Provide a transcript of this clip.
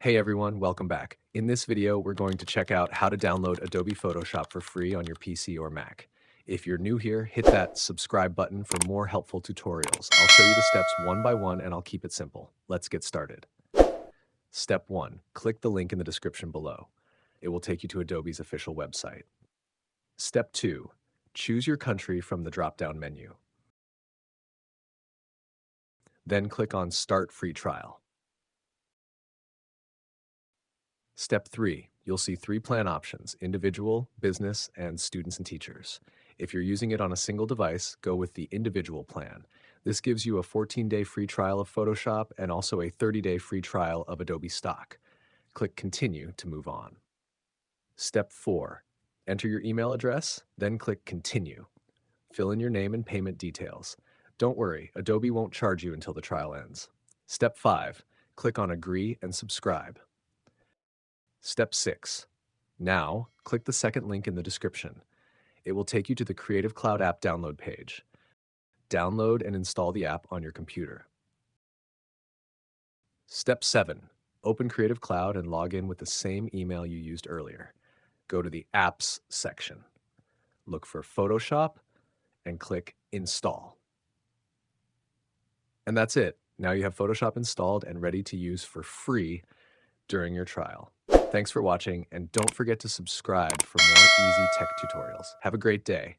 Hey everyone, welcome back. In this video, we're going to check out how to download Adobe Photoshop for free on your PC or Mac. If you're new here, hit that subscribe button for more helpful tutorials. I'll show you the steps one by one and I'll keep it simple. Let's get started. Step 1. Click the link in the description below. It will take you to Adobe's official website. Step 2. Choose your country from the drop-down menu. Then click on Start Free Trial. Step 3. You'll see 3 plan options: individual, business, and students and teachers. If you're using it on a single device, go with the individual plan. This gives you a 14-day free trial of Photoshop and also a 30-day free trial of Adobe Stock. Click Continue to move on. Step 4. Enter your email address, then click Continue. Fill in your name and payment details. Don't worry, Adobe won't charge you until the trial ends. Step 5. Click on Agree and Subscribe. Step 6. Now, click the second link in the description. It will take you to the Creative Cloud app download page. Download and install the app on your computer. Step 7. Open Creative Cloud and log in with the same email you used earlier. Go to the Apps section. Look for Photoshop and click Install. And that's it. Now you have Photoshop installed and ready to use for free during your trial. Thanks for watching, and don't forget to subscribe for more easy tech tutorials. Have a great day.